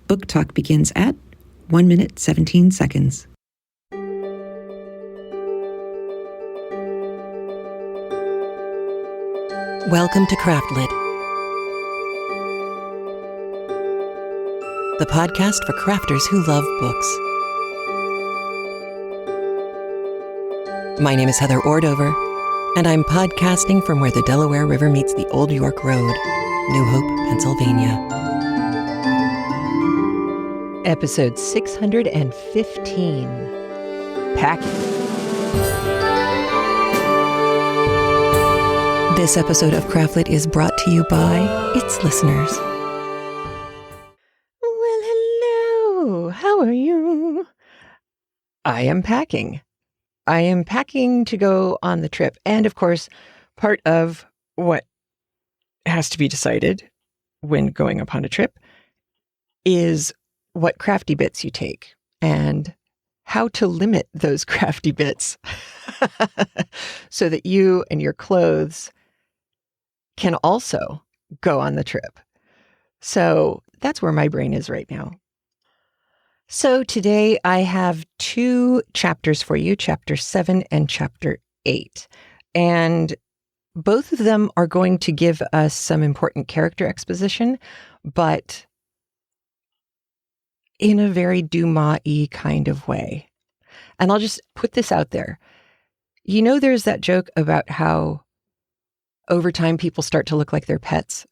Book talk begins at 1 minute, 17 seconds. Welcome to CraftLit, the podcast for crafters who love books. My name is Heather Ordover, and I'm podcasting from where the Delaware River meets the Old York Road, New Hope, Pennsylvania. Episode 615, Packin. This episode of CraftLit is brought to you by its listeners. Well, hello. How are you? I am packing. I am packing to go on the trip. And of course, part of what has to be decided when going upon a trip is what crafty bits you take and how to limit those crafty bits so that you and your clothes can also go on the trip. So that's where my brain is right now. So today I have 2 chapters for you, Chapter 7 and Chapter 8. And both of them are going to give us some important character exposition, but in a very Dumas-y kind of way. And I'll just put this out there. You know, there's that joke about how over time people start to look like their pets.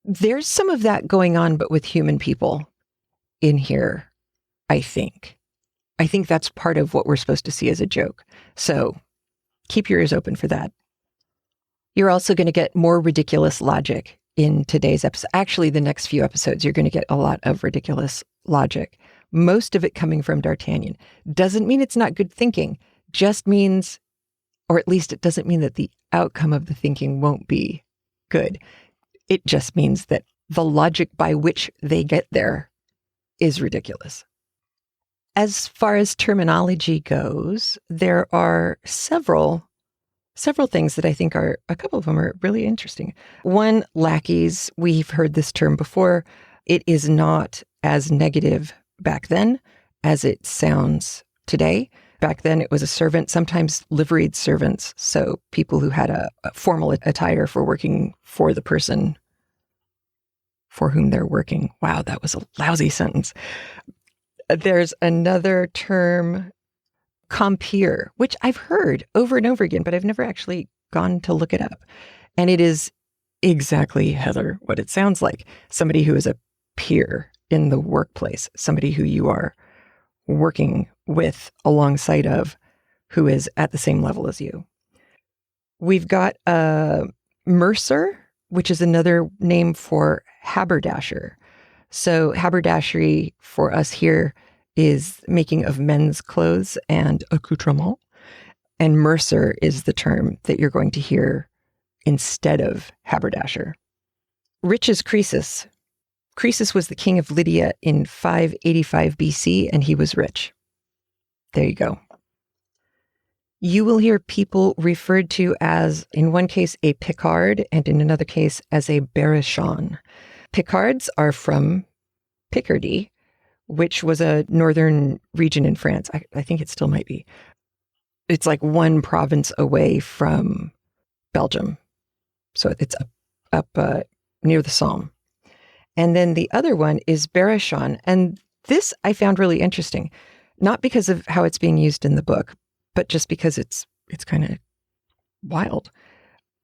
There's some of that going on, but with human people in here, I think. I think that's part of what we're supposed to see as a joke. So keep your ears open for that. You're also going to get more ridiculous logic in today's episode. Actually, the next few episodes, you're going to get a lot of ridiculous logic. Most of it coming from D'Artagnan. Doesn't mean it's not good thinking. Just means, or at least it doesn't mean that the outcome of the thinking won't be good. It just means that the logic by which they get there is ridiculous. As far as terminology goes, there are several things that I think are, a couple of them are really interesting. One, lackeys. We've heard this term before. It is not as negative back then as it sounds today. Back then it was a servant, sometimes liveried servants. So people who had a formal attire for working for the person for whom they're working. Wow, that was a lousy sentence. There's another term, compeer, which I've heard over and over again, but I've never actually gone to look it up. And it is exactly, Heather, what it sounds like. Somebody who is a peer in the workplace, somebody who you are working with alongside of, who is at the same level as you. We've got a mercer, which is another name for haberdasher. So haberdashery for us here is making of men's clothes and accoutrement. And mercer is the term that you're going to hear instead of haberdasher. Rich is Croesus. Croesus was the king of Lydia in 585 BC, and he was rich. There you go. You will hear people referred to as, in one case, a Picard, and in another case, as a Berrichon. Picards are from Picardy, which was a northern region in France. I think it still might be. It's like one province away from Belgium. So it's up near the Somme. And then the other one is Berrichon. And this I found really interesting, not because of how it's being used in the book, but just because it's kind of wild.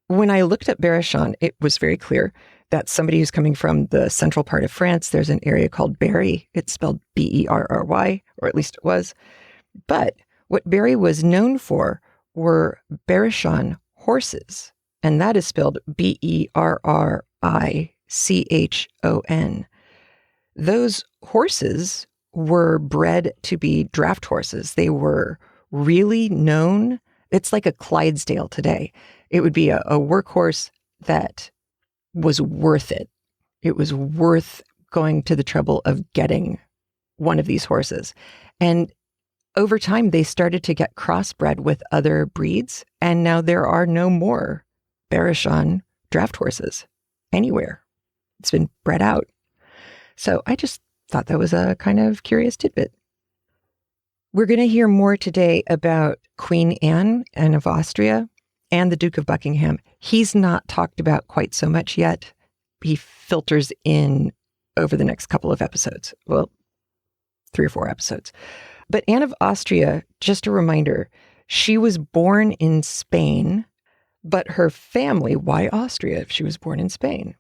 When I looked at Berrichon, it was very clear that somebody who's coming from the central part of France. There's an area called Berry. It's spelled Berry, or at least it was. But what Berry was known for were Berrichon horses, and that is spelled Berrichon. Those horses were bred to be draft horses. They were really known. It's like a Clydesdale today. It would be a workhorse that was worth it. It was worth going to the trouble of getting one of these horses. And over time, they started to get crossbred with other breeds, and now there are no more Berrichon draft horses anywhere. It's been bred out. So I just thought that was a kind of curious tidbit. We're going to hear more today about Queen Anne of Austria and the Duke of Buckingham. He's not talked about quite so much yet. He filters in over the next couple of episodes. Well, 3 or 4 episodes. But Anne of Austria, just a reminder, she was born in Spain, but her family, why Austria if she was born in Spain?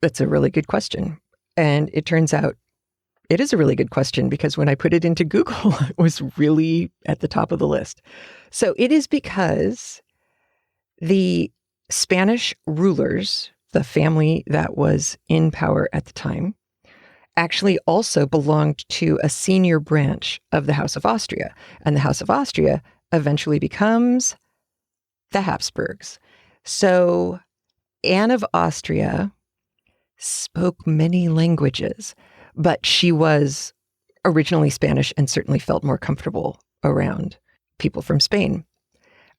That's a really good question. And it turns out it is a really good question because when I put it into Google, it was really at the top of the list. So it is because the Spanish rulers, the family that was in power at the time, actually also belonged to a senior branch of the House of Austria. And the House of Austria eventually becomes the Habsburgs. So Anne of Austria spoke many languages, but she was originally Spanish and certainly felt more comfortable around people from Spain.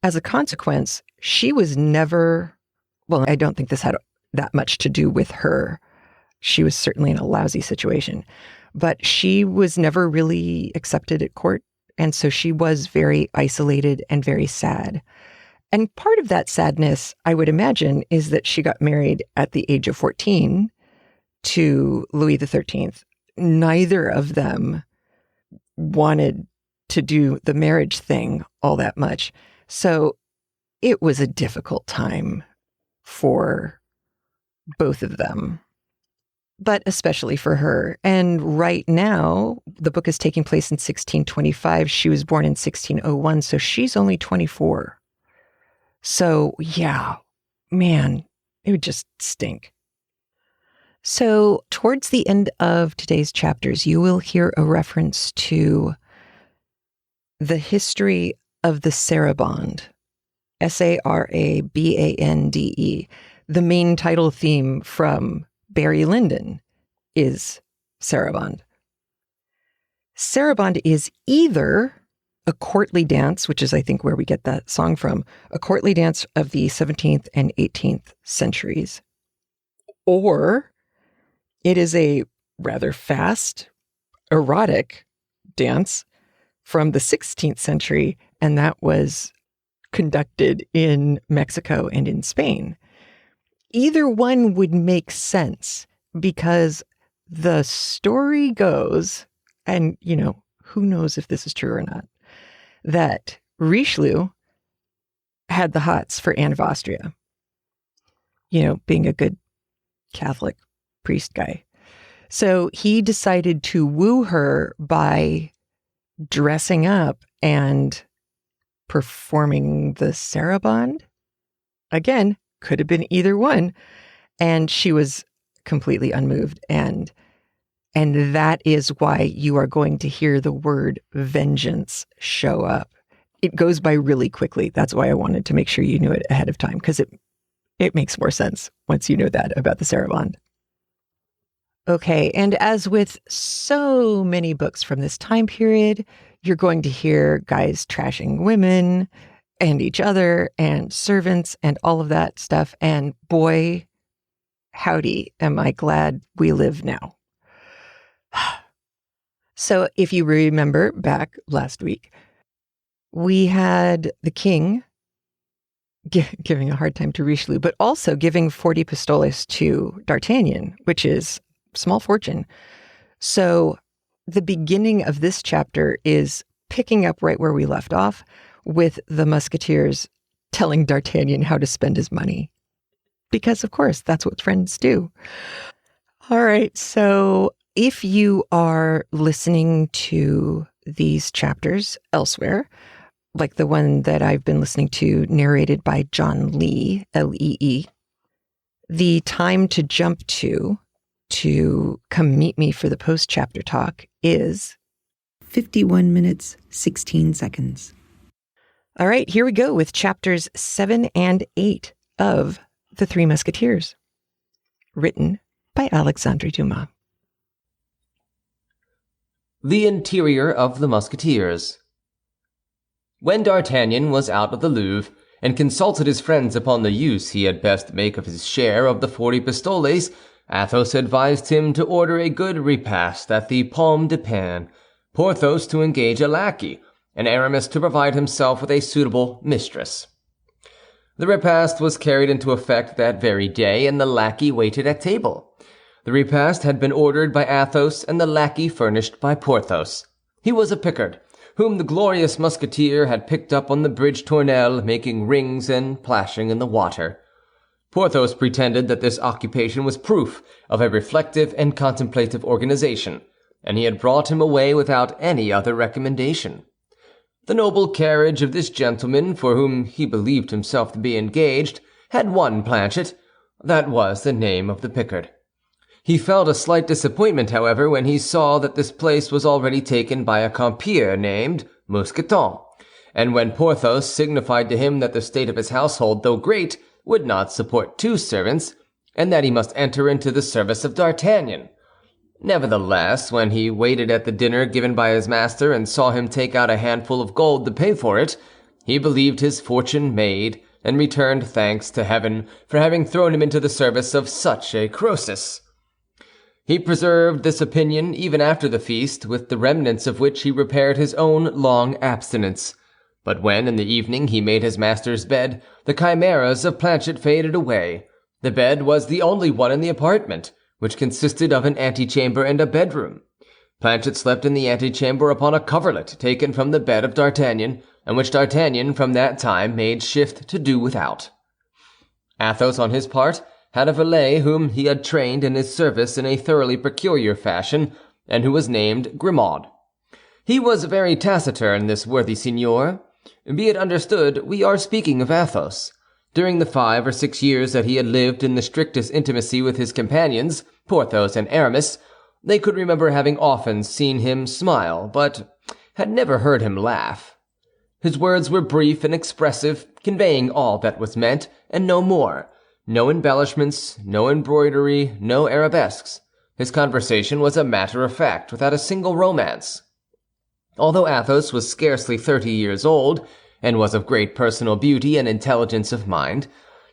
As a consequence, she was never, well, I don't think this had that much to do with her. She was certainly in a lousy situation, but she was never really accepted at court. And so she was very isolated and very sad. And part of that sadness, I would imagine, is that she got married at the age of 14 to Louis XIII. Neither of them wanted to do the marriage thing all that much. So it was a difficult time for both of them, but especially for her. And right now, the book is taking place in 1625. She was born in 1601, so she's only 24. So yeah, man, it would just stink. So towards the end of today's chapters, you will hear a reference to the history of the Sarabande, Sarabande. The main title theme from Barry Lyndon is Sarabande. Sarabande is either a courtly dance, which is, I think, where we get that song from, a courtly dance of the 17th and 18th centuries, or it is a rather fast, erotic dance from the 16th century, and that was conducted in Mexico and in Spain. Either one would make sense because the story goes, and, you know, who knows if this is true or not, that Richelieu had the hots for Anne of Austria, you know, being a good Catholic priest guy. So he decided to woo her by dressing up and performing the Sarabande. Again, could have been either one. And she was completely unmoved. And that is why you are going to hear the word vengeance show up. It goes by really quickly. That's why I wanted to make sure you knew it ahead of time, because it makes more sense once you know that about the Sarabande. Okay, and as with so many books from this time period, you're going to hear guys trashing women and each other and servants and all of that stuff. And boy, howdy, am I glad we live now. So if you remember back last week, we had the king giving a hard time to Richelieu, but also giving 40 pistoles to D'Artagnan, which is small fortune. So the beginning of this chapter is picking up right where we left off with the Musketeers telling D'Artagnan how to spend his money. Because, of course, that's what friends do. All right, so if you are listening to these chapters elsewhere, like the one that I've been listening to narrated by John Lee, Lee, the time to jump to come meet me for the post-chapter talk is 51 minutes, 16 seconds. All right, here we go with chapters 7 and 8 of The Three Musketeers, written by Alexandre Dumas. The interior of the Musketeers. When D'Artagnan was out of the Louvre, and consulted his friends upon the use he had best make of his share of the 40 pistoles, Athos advised him to order a good repast at the Pomme de Pin, Porthos to engage a lackey, and Aramis to provide himself with a suitable mistress. The repast was carried into effect that very day, and the lackey waited at table. The repast had been ordered by Athos, and the lackey furnished by Porthos. He was a Picard, whom the glorious Musketeer had picked up on the bridge Tournelle, making rings and plashing in the water. Porthos pretended that this occupation was proof of a reflective and contemplative organization, and he had brought him away without any other recommendation. The noble carriage of this gentleman, for whom he believed himself to be engaged, had one Planchet. That was the name of the Picard. He felt a slight disappointment, however, when he saw that this place was already taken by a compeer named Mousqueton, and when Porthos signified to him that the state of his household, though great, would not support 2 servants, and that he must enter into the service of D'Artagnan. Nevertheless, when he waited at the dinner given by his master and saw him take out a handful of gold to pay for it, he believed his fortune made, and returned thanks to heaven for having thrown him into the service of such a Croesus. He preserved this opinion even after the feast, with the remnants of which he repaired his own long abstinence. But when, in the evening, he made his master's bed, the chimeras of Planchet faded away. The bed was the only one in the apartment, which consisted of an antechamber and a bedroom. Planchet slept in the antechamber upon a coverlet taken from the bed of D'Artagnan, and which D'Artagnan from that time made shift to do without. Athos, on his part, had a valet whom he had trained in his service in a thoroughly peculiar fashion, and who was named Grimaud. He was very taciturn, this worthy signor. Be it understood, we are speaking of Athos. During the 5 or 6 years that he had lived in the strictest intimacy with his companions, Porthos and Aramis, they could remember having often seen him smile, but had never heard him laugh. His words were brief and expressive, conveying all that was meant, and no more. No embellishments, no embroidery, no arabesques. His conversation was a matter of fact, without a single romance. Although Athos was scarcely 30 years old, and was of great personal beauty and intelligence of mind,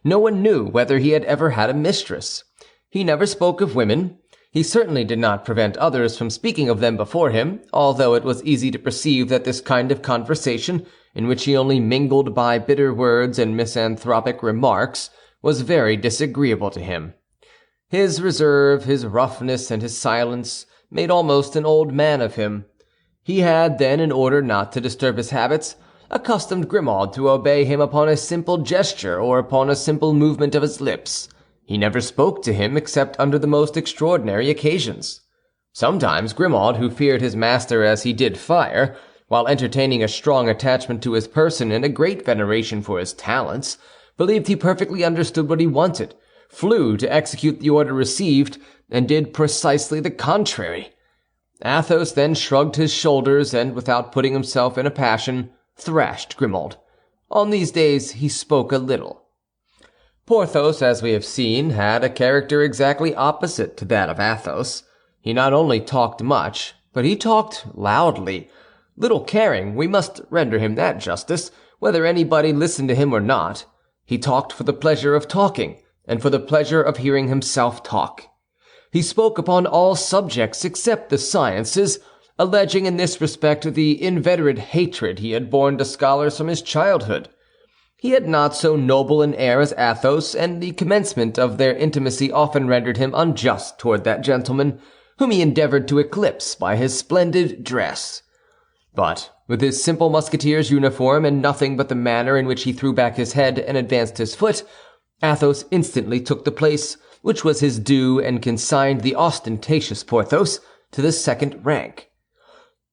no one knew whether he had ever had a mistress. He never spoke of women. He certainly did not prevent others from speaking of them before him, although it was easy to perceive that this kind of conversation, in which he only mingled by bitter words and misanthropic remarks, was very disagreeable to him. His reserve, his roughness, and his silence made almost an old man of him. He had then, in order not to disturb his habits, accustomed Grimaud to obey him upon a simple gesture or upon a simple movement of his lips. He never spoke to him except under the most extraordinary occasions. Sometimes Grimaud, who feared his master as he did fire, while entertaining a strong attachment to his person and a great veneration for his talents, believed he perfectly understood what he wanted, flew to execute the order received, and did precisely the contrary. Athos then shrugged his shoulders, and, without putting himself in a passion, thrashed Grimaud. On these days he spoke a little. Porthos, as we have seen, had a character exactly opposite to that of Athos. He not only talked much, but he talked loudly, little caring, we must render him that justice, whether anybody listened to him or not. He talked for the pleasure of talking, and for the pleasure of hearing himself talk. He spoke upon all subjects except the sciences, alleging in this respect the inveterate hatred he had borne to scholars from his childhood. He had not so noble an air as Athos, and the commencement of their intimacy often rendered him unjust toward that gentleman, whom he endeavored to eclipse by his splendid dress. But with his simple Musketeer's uniform, and nothing but the manner in which he threw back his head and advanced his foot, Athos instantly took the place which was his due, and consigned the ostentatious Porthos to the second rank.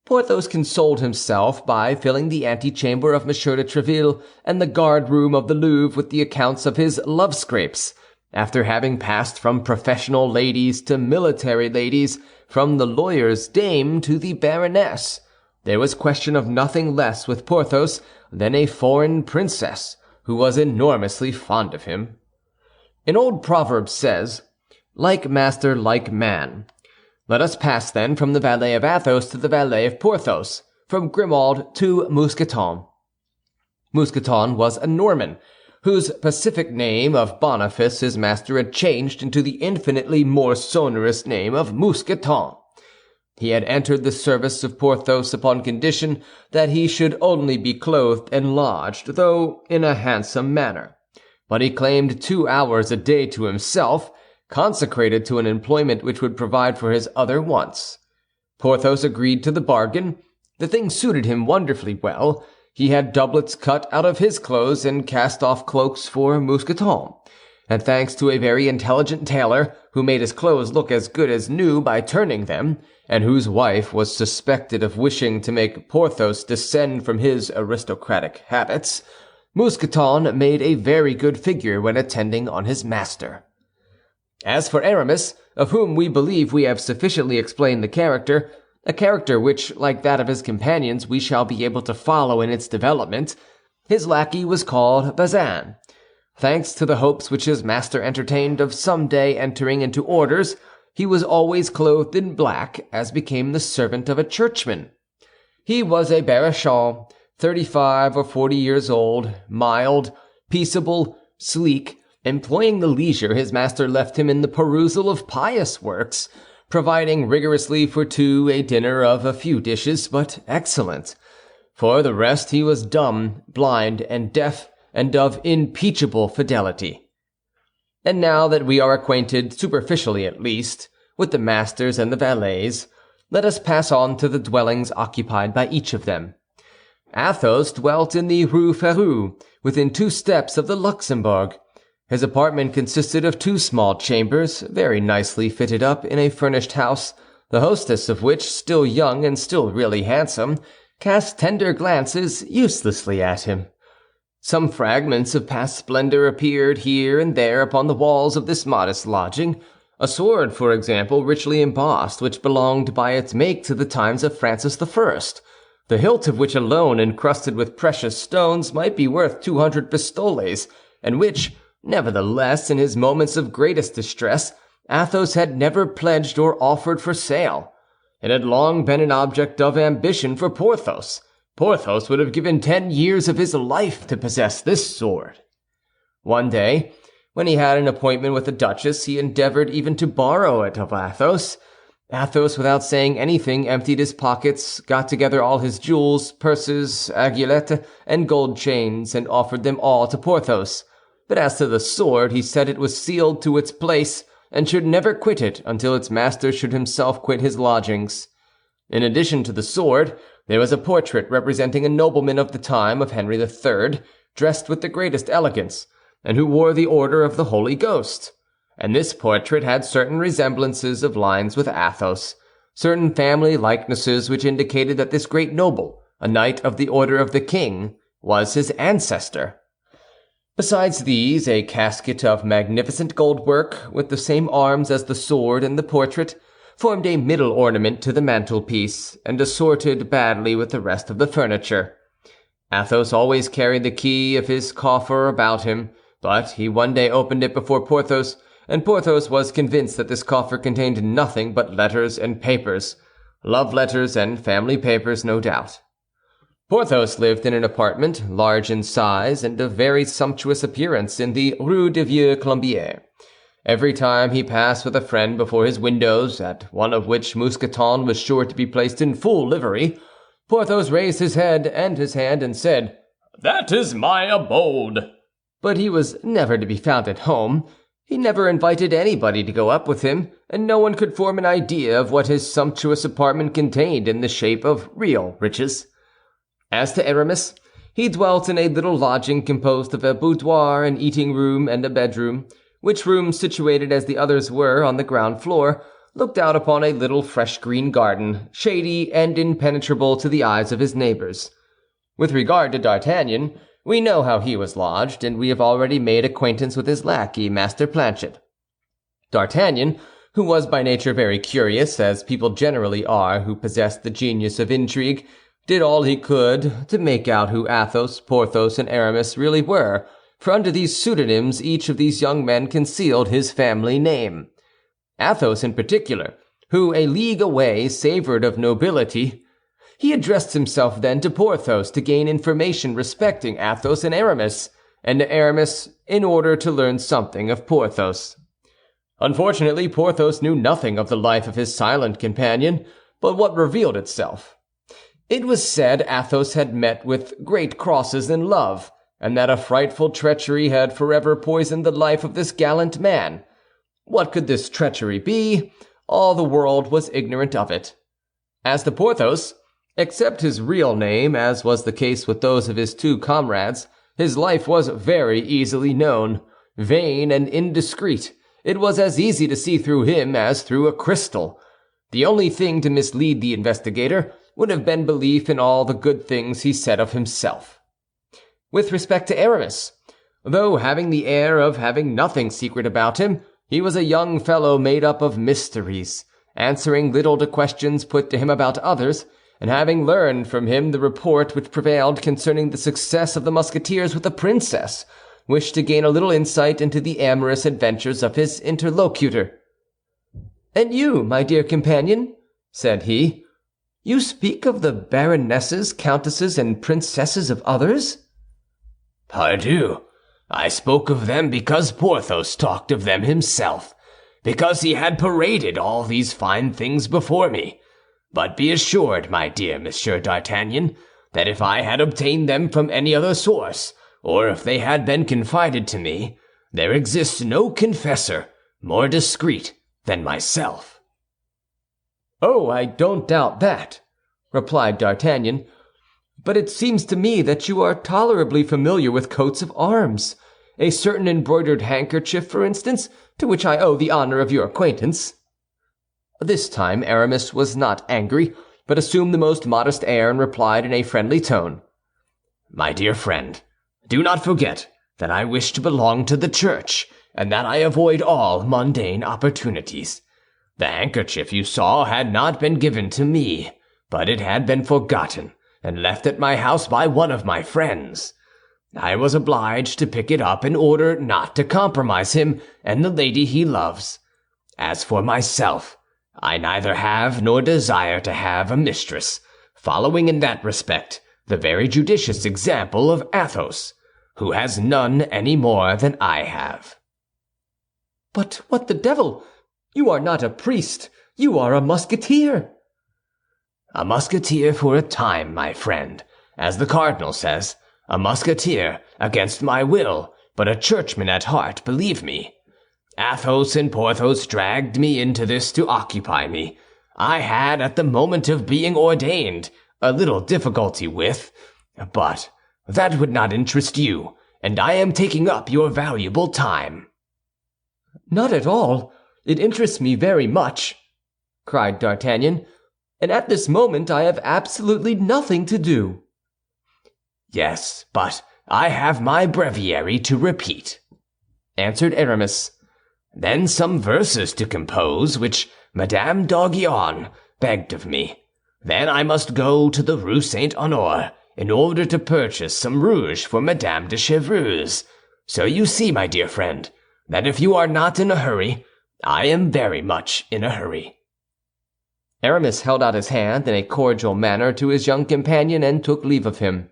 Porthos consoled himself by filling the antechamber of M. de Tréville and the guard-room of the Louvre with the accounts of his love-scrapes, after having passed from professional ladies to military ladies, from the lawyer's dame to the baroness. There was question of nothing less with Porthos than a foreign princess, who was enormously fond of him. An old proverb says, "Like master, like man." Let us pass, then, from the valet of Athos to the valet of Porthos, from Grimaud to Mousqueton. Mousqueton was a Norman, whose pacific name of Boniface his master had changed into the infinitely more sonorous name of Mousqueton. He had entered the service of Porthos upon condition that he should only be clothed and lodged, though in a handsome manner. But he claimed 2 hours a day to himself, consecrated to an employment which would provide for his other wants. Porthos agreed to the bargain. The thing suited him wonderfully well. He had doublets cut out of his clothes and cast-off cloaks for Mousqueton, and thanks to a very intelligent tailor, who made his clothes look as good as new by turning them, and whose wife was suspected of wishing to make Porthos descend from his aristocratic habits, Mousqueton made a very good figure when attending on his master. As for Aramis, of whom we believe we have sufficiently explained the character, a character which, like that of his companions, we shall be able to follow in its development, his lackey was called Bazin. Thanks to the hopes which his master entertained of some day entering into orders, he was always clothed in black, as became the servant of a churchman. He was a Berrichon, 35 or 40 years old, mild, peaceable, sleek, employing the leisure his master left him in the perusal of pious works, providing rigorously for two a dinner of a few dishes, but excellent. For the rest he was dumb, blind, and deaf, and of impeachable fidelity. And now that we are acquainted, superficially at least, with the masters and the valets, let us pass on to the dwellings occupied by each of them. Athos dwelt in the Rue Férou, within 2 steps of the Luxembourg. His apartment consisted of 2 small chambers, very nicely fitted up in a furnished house, the hostess of which, still young and still really handsome, cast tender glances uselessly at him. Some fragments of past splendor appeared here and there upon the walls of this modest lodging. A sword, for example, richly embossed, which belonged by its make to the times of Francis I, the hilt of which alone, encrusted with precious stones, might be worth 200 pistoles, and which, nevertheless, in his moments of greatest distress, Athos had never pledged or offered for sale. It had long been an object of ambition for Porthos. Porthos would have given 10 years of his life to possess this sword. One day, when he had an appointment with the duchess, he endeavored even to borrow it of Athos. Athos, without saying anything, emptied his pockets, got together all his jewels, purses, aiguillettes, and gold chains, and offered them all to Porthos. But as to the sword, he said it was sealed to its place, and should never quit it until its master should himself quit his lodgings. In addition to the sword, there was a portrait representing a nobleman of the time of Henry III, dressed with the greatest elegance, and who wore the Order of the Holy Ghost. And this portrait had certain resemblances of lines with Athos, certain family likenesses which indicated that this great noble, a knight of the Order of the King, was his ancestor. Besides these, a casket of magnificent gold work, with the same arms as the sword and the portrait, formed a middle ornament to the mantelpiece, and assorted badly with the rest of the furniture. Athos always carried the key of his coffer about him, but he one day opened it before Porthos, and Porthos was convinced that this coffer contained nothing but letters and papers, love letters and family papers, no doubt. Porthos lived in an apartment, large in size and of very sumptuous appearance, in the Rue de Vieux Colombier. Every time he passed with a friend before his windows, at one of which Mousqueton was sure to be placed in full livery, Porthos raised his head and his hand and said, "That is my abode." But he was never to be found at home. He never invited anybody to go up with him, and no one could form an idea of what his sumptuous apartment contained in the shape of real riches. As to Aramis, he dwelt in a little lodging composed of a boudoir, an eating-room, and a bedroom, which room, situated as the others were on the ground floor, looked out upon a little fresh green garden, shady and impenetrable to the eyes of his neighbors. With regard to D'Artagnan, we know how he was lodged, and we have already made acquaintance with his lackey, Master Planchet. D'Artagnan, who was by nature very curious, as people generally are who possess the genius of intrigue, did all he could to make out who Athos, Porthos, and Aramis really were, for under these pseudonyms each of these young men concealed his family name. Athos in particular, who a league away savored of nobility. He addressed himself then to Porthos to gain information respecting Athos and Aramis, and to Aramis in order to learn something of Porthos. Unfortunately, Porthos knew nothing of the life of his silent companion, but what revealed itself. It was said Athos had met with great crosses in love, and that a frightful treachery had forever poisoned the life of this gallant man. What could this treachery be? All the world was ignorant of it. As to Porthos, except his real name, as was the case with those of his two comrades, his life was very easily known. Vain and indiscreet, it was as easy to see through him as through a crystal. The only thing to mislead the investigator would have been belief in all the good things he said of himself. With respect to Aramis, though having the air of having nothing secret about him, he was a young fellow made up of mysteries, answering little to questions put to him about others, and having learned from him the report which prevailed concerning the success of the Musketeers with the princess, wished to gain a little insight into the amorous adventures of his interlocutor. "And you, my dear companion," said he, "you speak of the baronesses, countesses, and princesses of others?" "Pardieu, I spoke of them because Porthos talked of them himself, because he had paraded all these fine things before me. But be assured, my dear Monsieur d'Artagnan, that if I had obtained them from any other source, or if they had been confided to me, there exists no confessor more discreet than myself." "Oh, I don't doubt that," replied D'Artagnan. "But it seems to me that you are tolerably familiar with coats of arms. A certain embroidered handkerchief, for instance, to which I owe the honor of your acquaintance." This time Aramis was not angry, but assumed the most modest air and replied in a friendly tone, "My dear friend, do not forget that I wish to belong to the Church, and that I avoid all mundane opportunities. The handkerchief you saw had not been given to me, but it had been forgotten and left at my house by one of my friends. I was obliged to pick it up in order not to compromise him and the lady he loves. As for myself, I neither have nor desire to have a mistress, following in that respect the very judicious example of Athos, who has none any more than I have." "But what the devil? You are not a priest, you are a Musketeer." "A Musketeer for a time, my friend. As the cardinal says, a Musketeer against my will, but a churchman at heart, believe me. Athos and Porthos dragged me into this to occupy me. I had, at the moment of being ordained, a little difficulty with, but that would not interest you, and I am taking up your valuable time." "Not at all. It interests me very much," cried D'Artagnan, "and at this moment I have absolutely nothing to do." "Yes, but I have my breviary to repeat," answered Aramis. "Then some verses to compose, which Madame d'Aiguillon begged of me. Then I must go to the Rue Saint-Honore in order to purchase some rouge for Madame de Chevreuse. So you see, my dear friend, that if you are not in a hurry, I am very much in a hurry." Aramis held out his hand in a cordial manner to his young companion and took leave of him.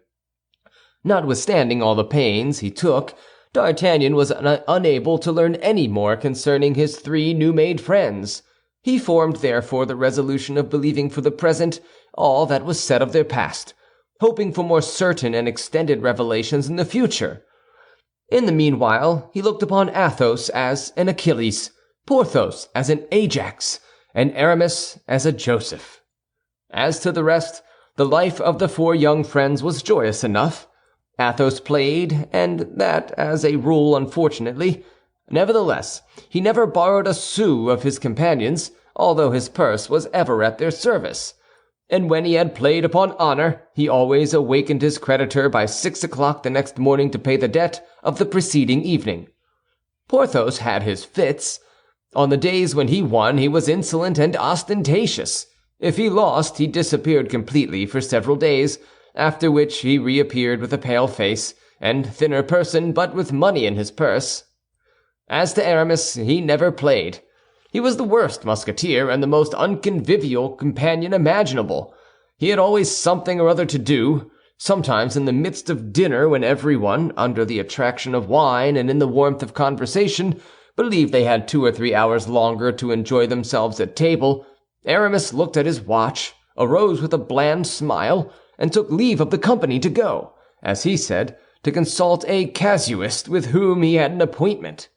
Notwithstanding all the pains he took, D'Artagnan was unable to learn any more concerning his three new-made friends. He formed, therefore, the resolution of believing for the present all that was said of their past, hoping for more certain and extended revelations in the future. In the meanwhile, he looked upon Athos as an Achilles, Porthos as an Ajax, and Aramis as a Joseph. As to the rest, the life of the four young friends was joyous enough. Athos played, and that, as a rule, unfortunately. Nevertheless, he never borrowed a sou of his companions, although his purse was ever at their service. And when he had played upon honor, he always awakened his creditor by 6 o'clock the next morning to pay the debt of the preceding evening. Porthos had his fits. On the days when he won, he was insolent and ostentatious. If he lost, he disappeared completely for several days, after which he reappeared with a pale face and thinner person, but with money in his purse. As to Aramis, he never played. He was the worst Musketeer and the most unconvivial companion imaginable. He had always something or other to do, Sometimes in the midst of dinner, when everyone, under the attraction of wine and in the warmth of conversation, believed they had 2 or 3 hours longer to enjoy themselves at table, Aramis looked at his watch, arose with a bland smile, and took leave of the company to go, as he said, to consult a casuist with whom he had an appointment.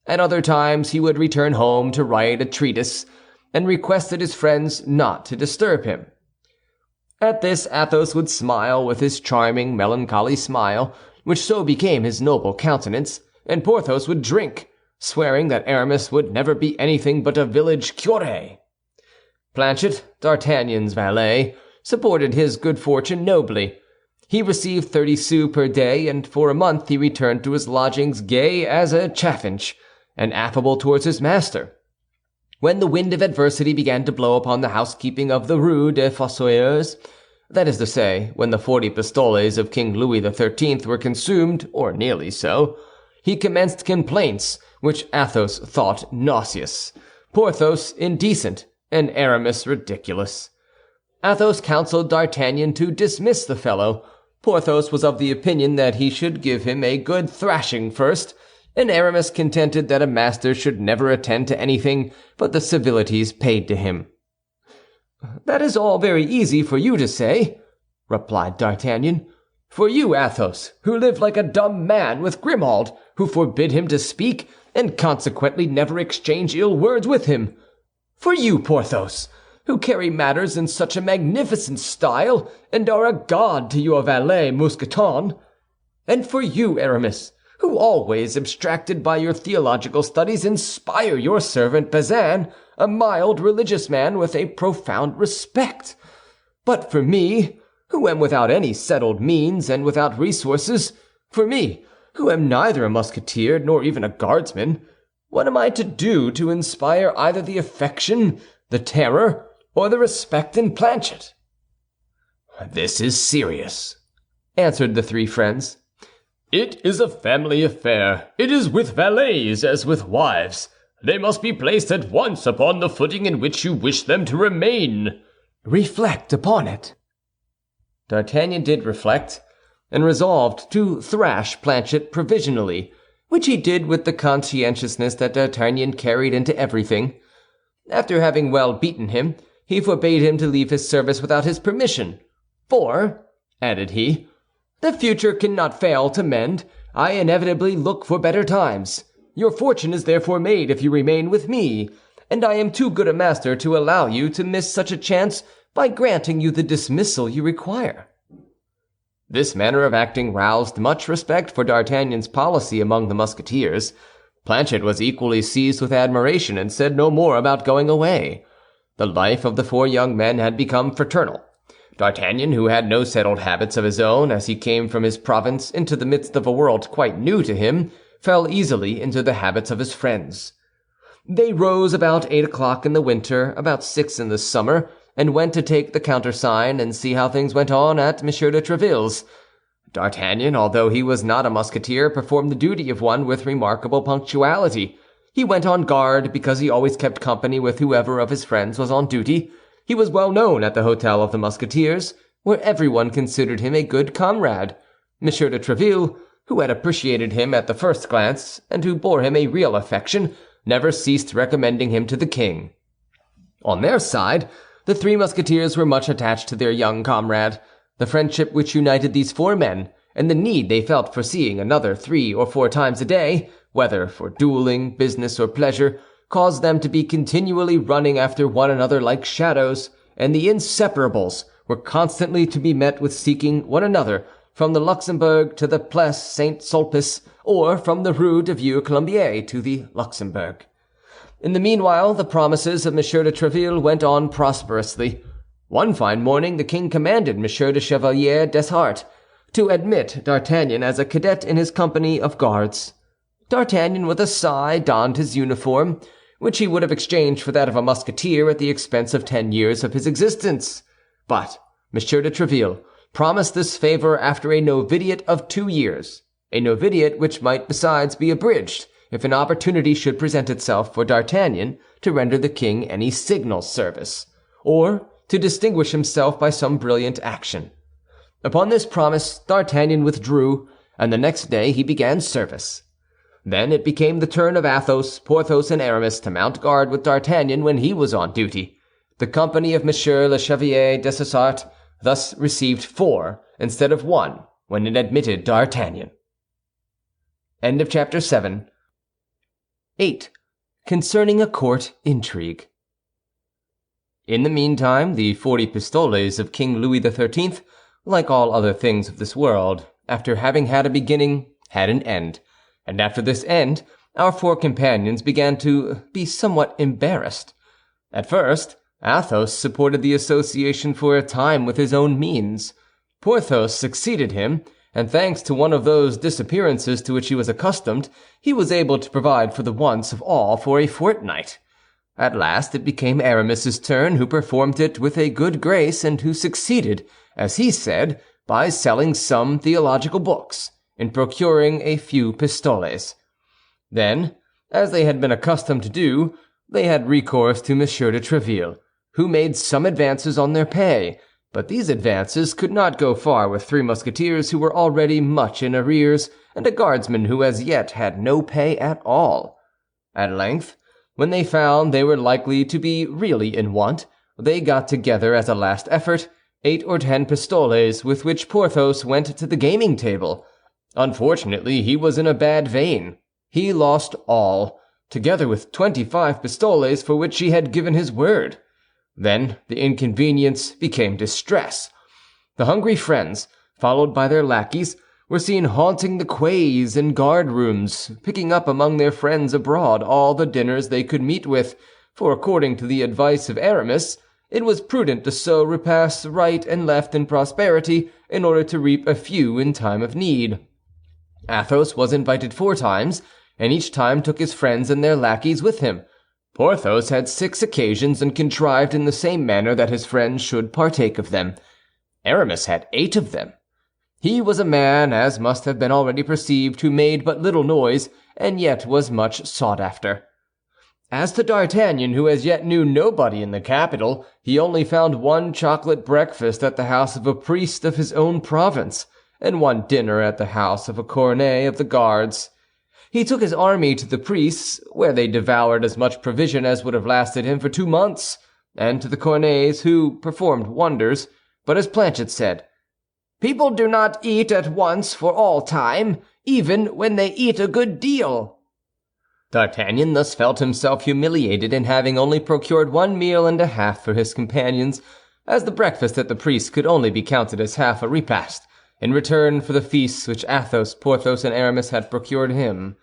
At other times he would return home to write a treatise, and requested his friends not to disturb him. At this Athos would smile with his charming melancholy smile, which so became his noble countenance, and Porthos would drink, swearing that Aramis would never be anything but a village curé. Planchet, D'Artagnan's valet, supported his good fortune nobly. He received 30 sous per day, and for a month he returned to his lodgings gay as a chaffinch, and affable towards his master. When the wind of adversity began to blow upon the housekeeping of the Rue des Fossoyeurs, that is to say, when the 40 pistoles of King Louis XIII were consumed, or nearly so, he commenced complaints which Athos thought nauseous, Porthos indecent, and Aramis ridiculous. Athos counseled D'Artagnan to dismiss the fellow. Porthos was of the opinion that he should give him a good thrashing first, and Aramis contended that a master should never attend to anything but the civilities paid to him. "That is all very easy for you to say," replied D'Artagnan. "For you, Athos, who live like a dumb man with Grimaud, who forbid him to speak, and consequently never exchange ill words with him. For you, Porthos, who carry matters in such a magnificent style, and are a god to your valet Mousqueton. And for you, Aramis, who always, abstracted by your theological studies, inspire your servant Bazin, a mild religious man, with a profound respect. But for me, who am without any settled means and without resources, for me, who am neither a musketeer nor even a guardsman, what am I to do to inspire either the affection, the terror, or the respect in Planchet?" "This is serious," answered the 3 friends. "It is a family affair. It is with valets as with wives. They must be placed at once upon the footing in which you wish them to remain. Reflect upon it." D'Artagnan did reflect, and resolved to thrash Planchet provisionally, which he did with the conscientiousness that D'Artagnan carried into everything. After having well beaten him, he forbade him to leave his service without his permission. "For," added he, "the future cannot fail to mend. I inevitably look for better times. Your fortune is therefore made if you remain with me, and I am too good a master to allow you to miss such a chance by granting you the dismissal you require." This manner of acting roused much respect for D'Artagnan's policy among the Musketeers. Planchet was equally seized with admiration and said no more about going away. The life of the 4 young men had become fraternal. D'Artagnan, who had no settled habits of his own, as he came from his province into the midst of a world quite new to him, fell easily into the habits of his friends. They rose about 8 o'clock in the winter, about 6 in the summer, and went to take the countersign and see how things went on at Monsieur de Tréville's. D'Artagnan, although he was not a musketeer, performed the duty of one with remarkable punctuality. He went on guard because he always kept company with whoever of his friends was on duty. He was well known at the Hôtel of the Musketeers, where everyone considered him a good comrade. Monsieur de Tréville, who had appreciated him at the first glance, and who bore him a real affection, never ceased recommending him to the king. On their side, the 3 Musketeers were much attached to their young comrade. The friendship which united these 4 men, and the need they felt for seeing another 3 or 4 times a day, whether for dueling, business, or pleasure, caused them to be continually running after one another like shadows, and the inseparables were constantly to be met with seeking one another from the Luxembourg to the Place Saint-Sulpice, or from the Rue de Vieux-Colombier to the Luxembourg. In the meanwhile, the promises of Monsieur de Tréville went on prosperously. One fine morning the king commanded Monsieur de Chevalier Deshart to admit D'Artagnan as a cadet in his company of guards. D'Artagnan, with a sigh, donned his uniform, which he would have exchanged for that of a musketeer at the expense of 10 years of his existence. But Monsieur de Tréville promised this favor after a novitiate of 2 years, a novitiate which might besides be abridged if an opportunity should present itself for D'Artagnan to render the king any signal service, or to distinguish himself by some brilliant action. Upon this promise, D'Artagnan withdrew, and the next day he began service. Then it became the turn of Athos, Porthos, and Aramis to mount guard with D'Artagnan when he was on duty. The company of Monsieur le Chevalier Dessessart thus received 4 instead of 1 when it admitted D'Artagnan. End of chapter 7. 8. Concerning a court intrigue. In the meantime, the 40 pistoles of King Louis XIII, like all other things of this world, after having had a beginning, had an end. And after this end, our 4 companions began to be somewhat embarrassed. At first, Athos supported the association for a time with his own means. Porthos succeeded him, and thanks to one of those disappearances to which he was accustomed, he was able to provide for the wants of all for a fortnight. At last it became Aramis's turn, who performed it with a good grace, and who succeeded, as he said, by selling some theological books, in procuring a few pistoles. Then, as they had been accustomed to do, they had recourse to Monsieur de Tréville, who made some advances on their pay, but these advances could not go far with 3 Musketeers who were already much in arrears, and a guardsman who as yet had no pay at all. At length, when they found they were likely to be really in want, they got together as a last effort 8 or 10 pistoles, with which Porthos went to the gaming table. Unfortunately, he was in a bad vein. He lost all, together with 25 pistoles for which he had given his word. Then the inconvenience became distress. The hungry friends, followed by their lackeys, were seen haunting the quays and guard-rooms, picking up among their friends abroad all the dinners they could meet with, for according to the advice of Aramis, it was prudent to sow repasts right and left in prosperity in order to reap a few in time of need. Athos was invited 4 times, and each time took his friends and their lackeys with him. Porthos had 6 occasions, and contrived in the same manner that his friends should partake of them. Aramis had 8 of them. He was a man, as must have been already perceived, who made but little noise, and yet was much sought after. As to D'Artagnan, who as yet knew nobody in the capital, he only found 1 chocolate breakfast at the house of a priest of his own province, and 1 dinner at the house of a cornet of the guards. He took his army to the priest's, where they devoured as much provision as would have lasted him for 2 months, and to the cornets, who performed wonders, but as Planchet said, "People do not eat at once for all time, even when they eat a good deal." D'Artagnan thus felt himself humiliated in having only procured 1 meal and a half for his companions, as the breakfast at the priest could only be counted as half a repast, in return for the feasts which Athos, Porthos, and Aramis had procured him.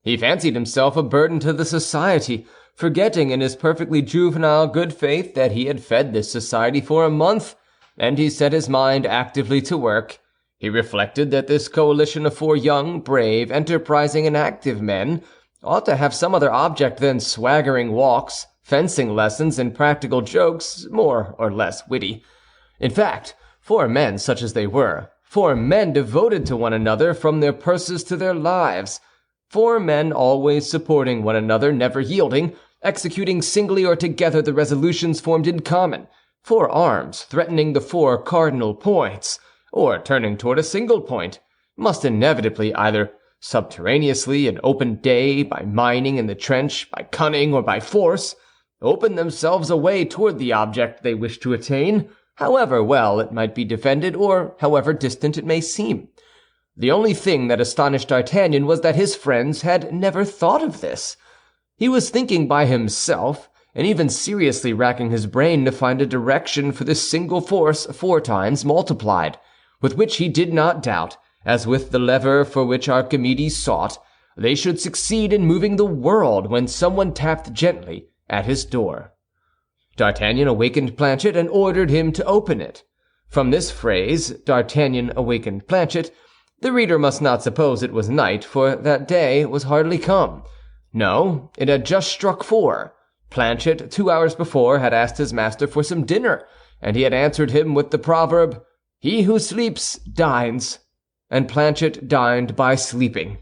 He fancied himself a burden to the society, forgetting in his perfectly juvenile good faith that he had fed this society for a month, and he set his mind actively to work. He reflected that this coalition of 4 young, brave, enterprising, and active men ought to have some other object than swaggering walks, fencing lessons, and practical jokes, more or less witty. In fact, 4 men such as they were, 4 men devoted to one another from their purses to their lives, 4 men always supporting one another, never yielding, executing singly or together the resolutions formed in common, 4 arms threatening the 4 cardinal points, or turning toward a single point, must inevitably either subterraneously in open day, by mining in the trench, by cunning, or by force, open themselves a way toward the object they wish to attain, however well it might be defended, or however distant it may seem. The only thing that astonished D'Artagnan was that his friends had never thought of this. He was thinking by himself, and even seriously racking his brain to find a direction for this single force 4 times multiplied, with which he did not doubt, as with the lever for which Archimedes sought, they should succeed in moving the world when someone tapped gently at his door. D'Artagnan awakened Planchet and ordered him to open it. From this phrase, D'Artagnan awakened Planchet, the reader must not suppose it was night, for that day was hardly come. No, it had just struck 4. Planchet, 2 hours before, had asked his master for some dinner, and he had answered him with the proverb, "He who sleeps dines," and Planchet dined by sleeping.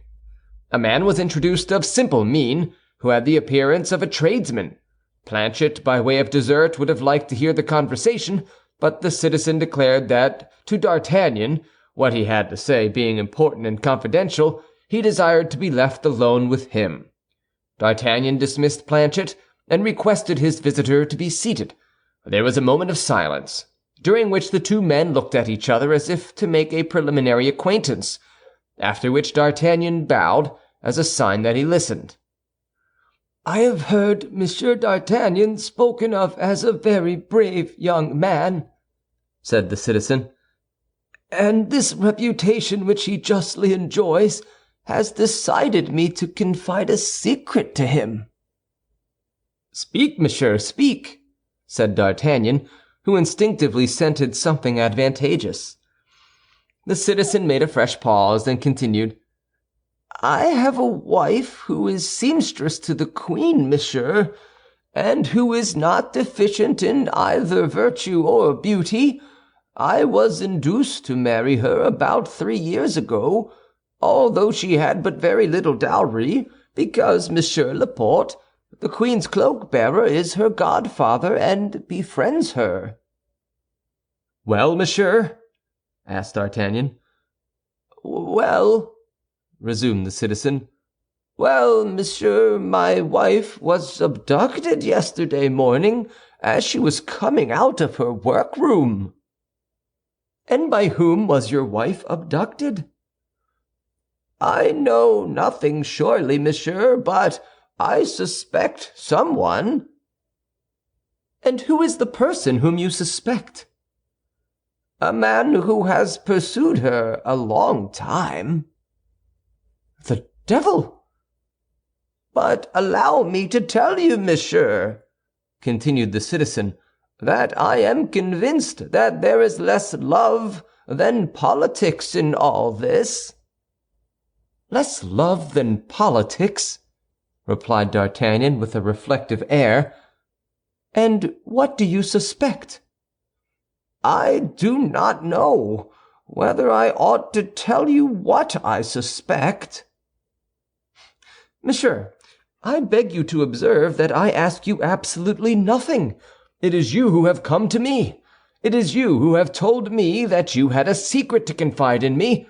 A man was introduced of simple mien, who had the appearance of a tradesman. Planchet, by way of dessert, would have liked to hear the conversation, but the citizen declared that to D'Artagnan, what he had to say being important and confidential, he desired to be left alone with him. D'Artagnan dismissed Planchet and requested his visitor to be seated. There was a moment of silence, during which the two men looked at each other as if to make a preliminary acquaintance, after which D'Artagnan bowed as a sign that he listened. "I have heard Monsieur d'Artagnan spoken of as a very brave young man," said the citizen, "and this reputation which he justly enjoys has decided me to confide a secret to him." "Speak, monsieur, speak," said D'Artagnan, who instinctively scented something advantageous. The citizen made a fresh pause and continued, "I have a wife who is seamstress to the queen, monsieur, and who is not deficient in either virtue or beauty. I was induced to marry her about 3 years ago, although she had but very little dowry, because Monsieur Laporte, the queen's cloak-bearer, is her godfather and befriends her." "Well, monsieur?" asked D'Artagnan. "Well," resumed the citizen, "well, monsieur, my wife was abducted yesterday morning as she was coming out of her workroom." "And by whom was your wife abducted?" "I know nothing surely, monsieur, but I suspect someone." "And who is the person whom you suspect?" "A man who has pursued her a long time." "The devil!" "But allow me to tell you, monsieur," continued the citizen, "that I am convinced that there is less love than politics in all this." "Less love than politics?" replied D'Artagnan with a reflective air. "And what do you suspect?" "I do not know whether I ought to tell you what I suspect." "Monsieur, I beg you to observe that I ask you absolutely nothing. It is you who have come to me. It is you who have told me that you had a secret to confide in me.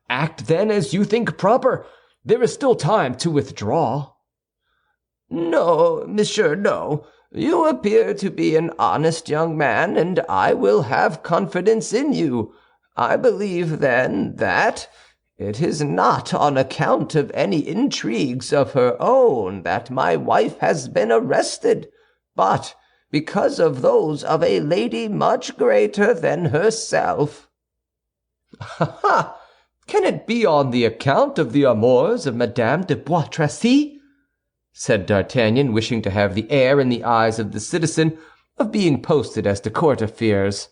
Act, then, as you think proper. There is still time to withdraw." "No, monsieur, no. You appear to be an honest young man, and I will have confidence in you. I believe, then, that it is not on account of any intrigues of her own that my wife has been arrested, but because of those of a lady much greater than herself." "Ha, ha! Can it be on the account of the amours of Madame de Bois Tracy?" said D'Artagnan, wishing to have the air in the eyes of the citizen of being posted as to court affairs.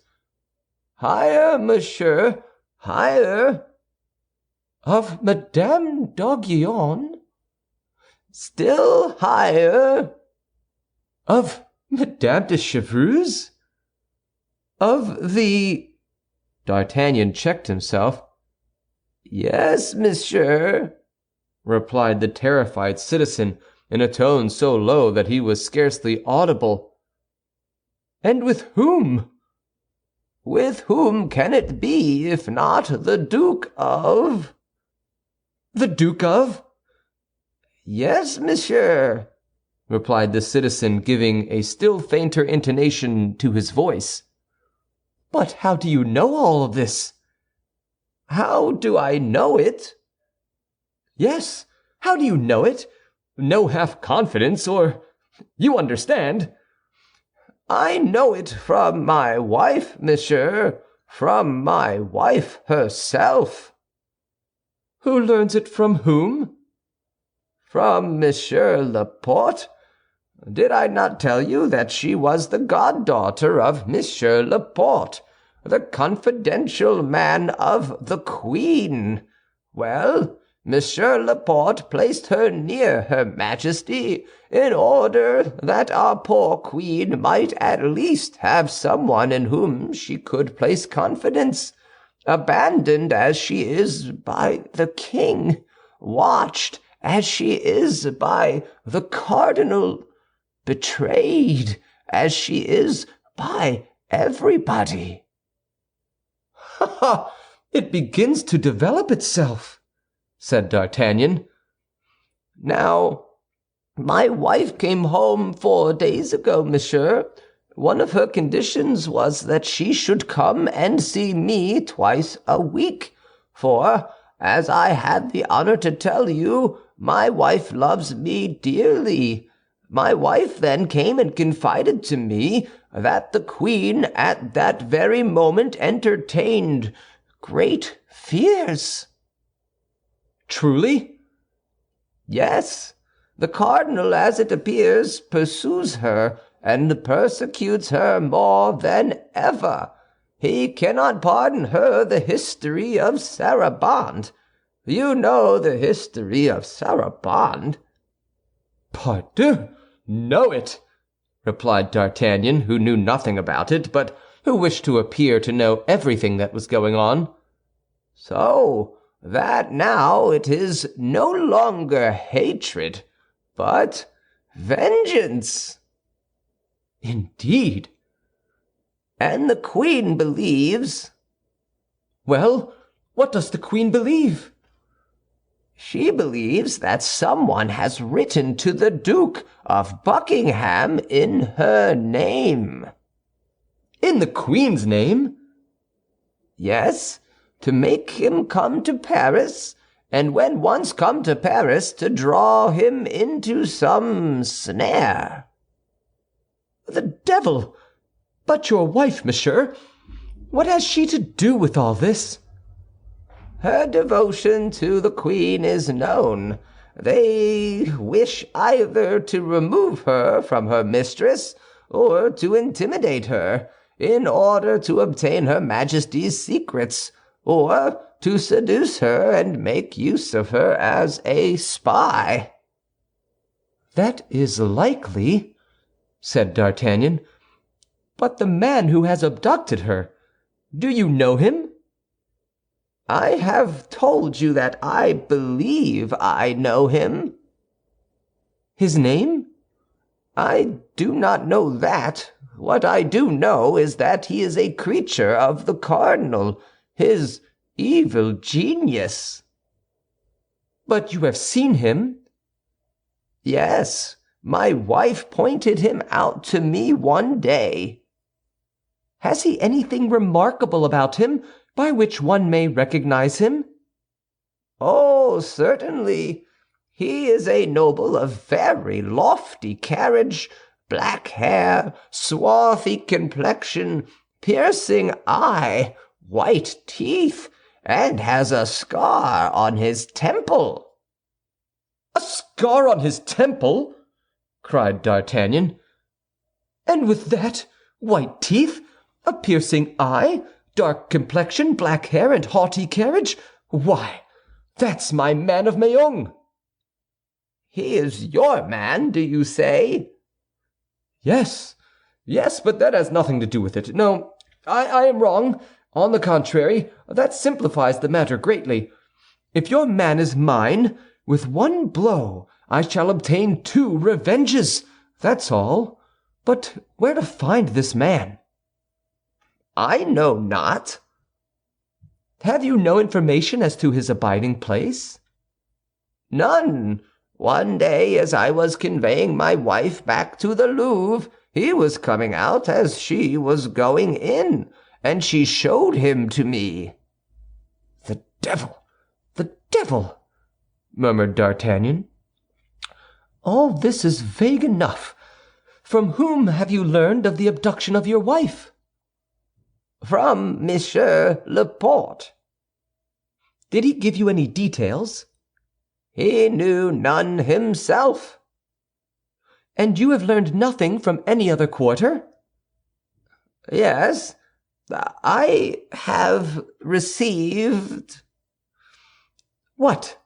"Higher, monsieur, higher." "Of Madame d'Aiguillon?" "Still higher." "Of Madame de Chevreuse?" "Of the—" D'Artagnan checked himself. "Yes, monsieur," replied the terrified citizen, in a tone so low that he was scarcely audible. "And with whom?" "With whom can it be, if not the Duke of—" "The Duke of—" "Yes, monsieur," replied the citizen, giving a still fainter intonation to his voice. "But how do you know all of this?" "How do I know it?" "Yes, how do you know it? No half-confidence, or— You understand." "I know it from my wife, monsieur, from my wife herself." "Who learns it from whom?" "From Monsieur Laporte. Did I not tell you that she was the goddaughter of Monsieur Laporte, the confidential man of the queen? Well, Monsieur Laporte placed her near her Majesty in order that our poor queen might at least have someone in whom she could place confidence. Abandoned as she is by the king, watched as she is by the cardinal, betrayed as she is by everybody." "Ha ha! It begins to develop itself," said D'Artagnan. "Now, my wife came home 4 days ago, monsieur. One of her conditions was that she should come and see me twice a week, for, as I had the honor to tell you, my wife loves me dearly. My wife then came and confided to me that the queen at that very moment entertained great fears." "Truly?" "Yes. The cardinal, as it appears, pursues her and persecutes her more than ever. He cannot pardon her the history of Sarabande. You know the history of Sarabande." "Pardieu, know it," replied D'Artagnan, who knew nothing about it, but who wished to appear to know everything that was going on. "So that now it is no longer hatred, but vengeance." "Indeed." "And the queen believes—" "Well, what does the queen believe?" "She believes that someone has written to the Duke of Buckingham in her name." "In the queen's name?" "Yes, to make him come to Paris, and when once come to Paris, to draw him into some snare." "The devil! But your wife, monsieur, what has she to do with all this?" "Her devotion to the queen is known. They wish either to remove her from her mistress or to intimidate her, in order to obtain her majesty's secrets, or to seduce her and make use of her as a spy." "That is likely," said D'Artagnan. "But the man who has abducted her, do you know him?" "I have told you that I believe I know him." "His name?" "I do not know that. What I do know is that he is a creature of the cardinal, his evil genius." "But you have seen him?" "Yes, my wife pointed him out to me one day." "Has he anything remarkable about him by which one may recognize him?" "Oh, certainly. He is a noble of very lofty carriage, black hair, swarthy complexion, piercing eye, white teeth, and has a scar on his temple." "A scar on his temple?" cried D'Artagnan. "And with that, white teeth, a piercing eye, dark complexion, black hair, and haughty carriage? Why, that's my man of Meung." "He is your man, do you say?" "Yes, yes, but that has nothing to do with it. No, I am wrong. On the contrary, that simplifies the matter greatly. If your man is mine, with one blow I shall obtain 2 revenges. That's all. But where to find this man?" "I know not." "Have you no information as to his abiding place?" "None. One day, as I was conveying my wife back to the Louvre, he was coming out as she was going in, and she showed him to me." "The devil! The devil!" murmured D'Artagnan. "All this is vague enough. From whom have you learned of the abduction of your wife?" "From Monsieur Laporte." "Did he give you any details?" "He knew none himself." "And you have learned nothing from any other quarter?" "Yes, I have received—" "What?"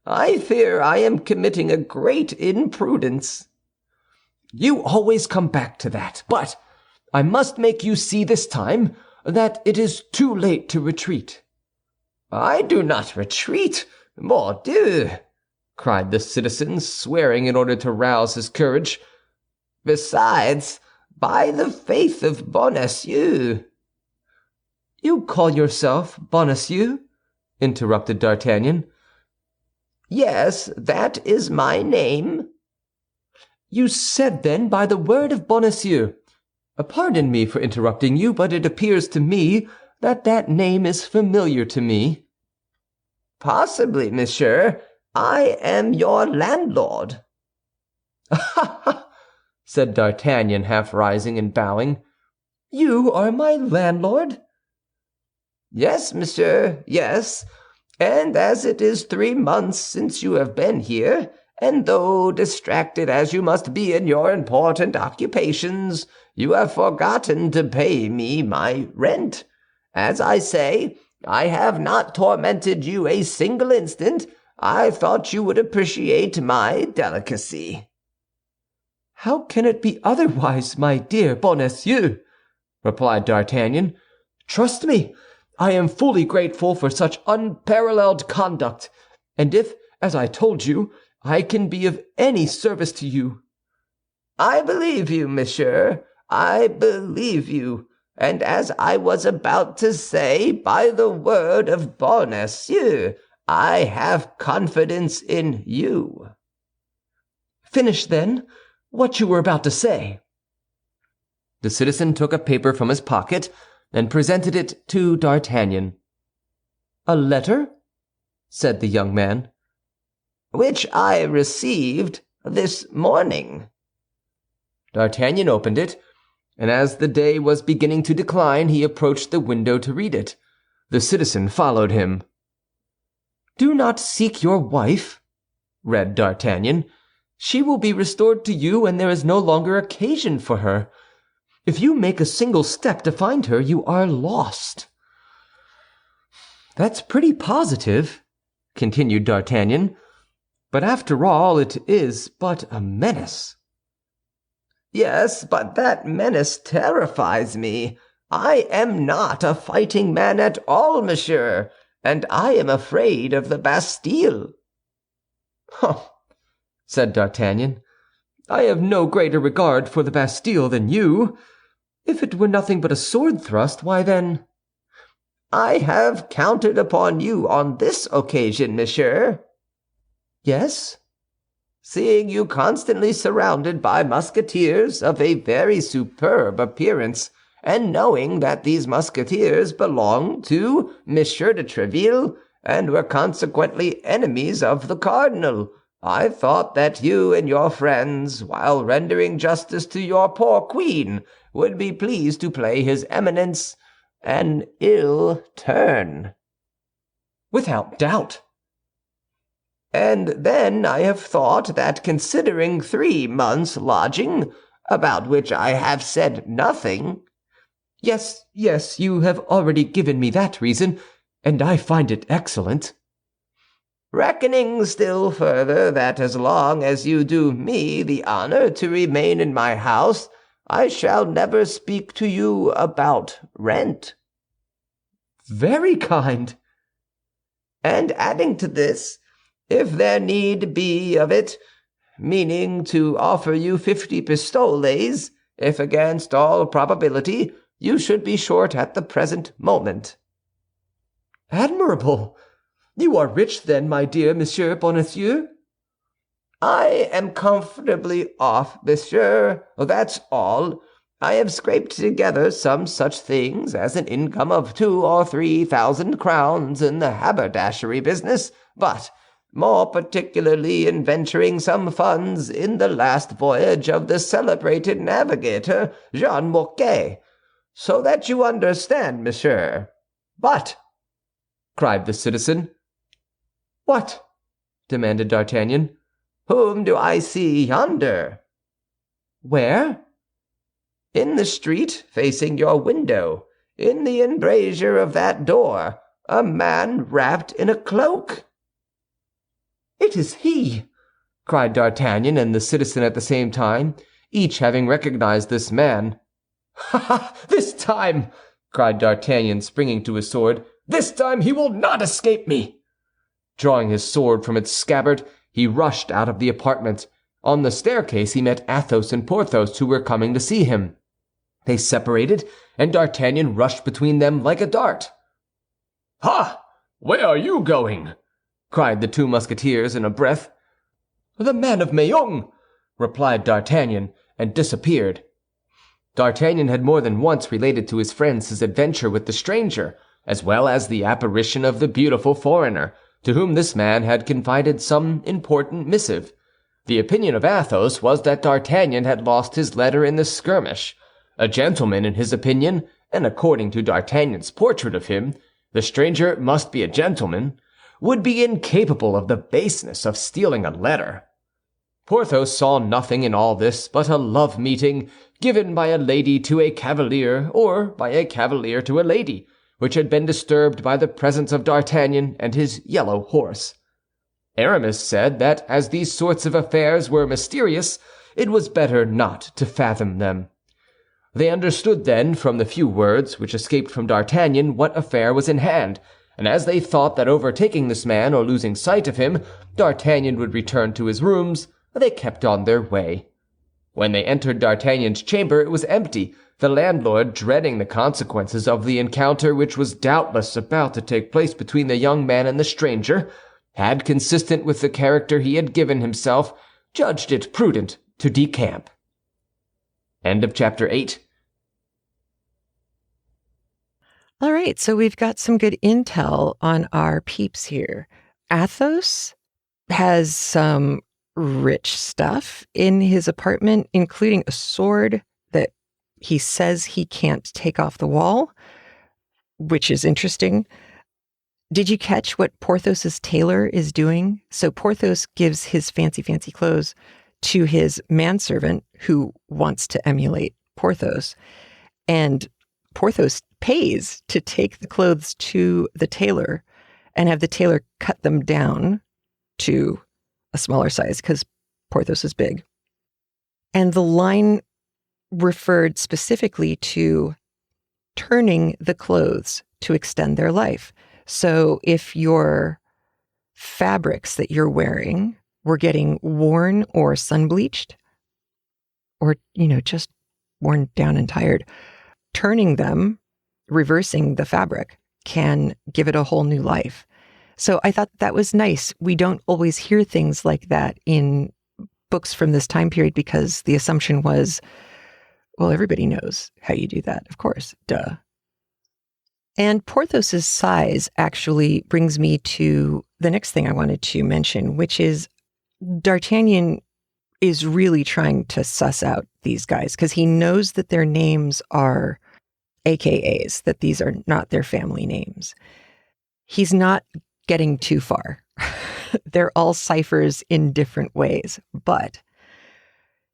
"I fear I am committing a great imprudence." "You always come back to that. But I must make you see this time that it is too late to retreat." "I do not retreat, mordieu!" cried the citizen, swearing in order to rouse his courage. "Besides, By the faith of Bonacieux." "You call yourself Bonacieux?" interrupted D'Artagnan. "Yes, that is my name." "You said, then, by the word of Bonacieux. Pardon me for interrupting you, but it appears to me that that name is familiar to me." "Possibly, monsieur. I am your landlord." "Ha, ha!" said D'Artagnan, half rising and bowing. "You are my landlord?" "Yes, monsieur, yes. And as it is 3 months since you have been here, and though distracted as you must be in your important occupations, you have forgotten to pay me my rent. As I say, I have not tormented you a single instant. I thought you would appreciate my delicacy." "How can it be otherwise, my dear Bonacieux?" replied D'Artagnan. "Trust me, I am fully grateful for such unparalleled conduct, and if, as I told you, I can be of any service to you—" "I believe you, monsieur, I believe you. And as I was about to say, by the word of Bonacieux, I have confidence in you." "Finish, then, what you were about to say." The citizen took a paper from his pocket and presented it to D'Artagnan. "A letter?" said the young man. "Which I received this morning." D'Artagnan opened it, and as the day was beginning to decline, he approached the window to read it. The citizen followed him. "Do not seek your wife," read D'Artagnan. "She will be restored to you, and there is no longer occasion for her. If you make a single step to find her, you are lost." "That's pretty positive," continued D'Artagnan. "But after all, it is but a menace." "Yes, but that menace terrifies me. I am not a fighting man at all, monsieur, and I am afraid of the Bastille." "Huh!" said D'Artagnan. "I have no greater regard for the Bastille than you. If it were nothing but a sword thrust, why then—" "I have counted upon you on this occasion, monsieur." "Yes?" "Seeing you constantly surrounded by Musketeers of a very superb appearance, and knowing that these Musketeers belonged to Monsieur de Tréville, and were consequently enemies of the cardinal, I thought that you and your friends, while rendering justice to your poor queen, would be pleased to play his Eminence an ill turn." "Without doubt." "And then I have thought that considering 3 months' lodging, about which I have said nothing—" "Yes, yes, you have already given me that reason, and I find it excellent." "Reckoning still further that as long as you do me the honor to remain in my house, I shall never speak to you about rent." "Very kind." "And adding to this, if there need be of it, meaning to offer you 50 pistoles, if against all probability you should be short at the present moment." "Admirable! You are rich, then, my dear Monsieur Bonacieux?" "I am comfortably off, monsieur, that's all. I have scraped together some such things as an income of 2,000 or 3,000 crowns in the haberdashery business, but more particularly in venturing some funds in the last voyage of the celebrated navigator Jean Mocquet, so that you understand, monsieur." "But," cried the citizen. "What?" demanded D'Artagnan. "Whom do I see yonder?" "Where?" "In the street, facing your window, in the embrasure of that door, a man wrapped in a cloak." "It is he!" cried D'Artagnan and the citizen at the same time, each having recognized this man. "Ha, ha! This time," cried D'Artagnan, springing to his sword, "this time he will not escape me!" Drawing his sword from its scabbard, he rushed out of the apartment. On the staircase he met Athos and Porthos, who were coming to see him. They separated, and D'Artagnan rushed between them like a dart. "Ha! Where are you going?" cried the two Musketeers in a breath. "The man of Meung," replied D'Artagnan, and disappeared. D'Artagnan had more than once related to his friends his adventure with the stranger, as well as the apparition of the beautiful foreigner, to whom this man had confided some important missive. The opinion of Athos was that D'Artagnan had lost his letter in the skirmish. A gentleman, in his opinion, and according to D'Artagnan's portrait of him, the stranger must be a gentleman, would be incapable of the baseness of stealing a letter. Porthos saw nothing in all this but a love-meeting given by a lady to a cavalier, or by a cavalier to a lady, which had been disturbed by the presence of D'Artagnan and his yellow horse. Aramis said that as these sorts of affairs were mysterious, it was better not to fathom them. They understood then, from the few words which escaped from D'Artagnan, what affair was in hand, and as they thought that overtaking this man or losing sight of him, D'Artagnan would return to his rooms, they kept on their way. When they entered D'Artagnan's chamber, it was empty, the landlord dreading the consequences of the encounter which was doubtless about to take place between the young man and the stranger, had, consistent with the character he had given himself, judged it prudent to decamp. End of chapter 8. All right, so we've got some good intel on our peeps here. Athos has some rich stuff in his apartment, including a sword that he says he can't take off the wall, which is interesting. Did you catch what Porthos's tailor is doing? So Porthos gives his fancy clothes to his manservant who wants to emulate Porthos. And Porthos pays to take the clothes to the tailor and have the tailor cut them down to a smaller size because Porthos is big. And the line referred specifically to turning the clothes to extend their life. So if your fabrics that you're wearing were getting worn or sun-bleached, or, just worn down and tired, turning them, reversing the fabric, can give it a whole new life. So I thought that was nice. We don't always hear things like that in books from this time period because the assumption was, well, everybody knows how you do that, of course, duh. And Porthos's size actually brings me to the next thing I wanted to mention, which is D'Artagnan is really trying to suss out these guys because he knows that their names are AKAs, that these are not their family names. He's not getting too far. They're all ciphers in different ways, but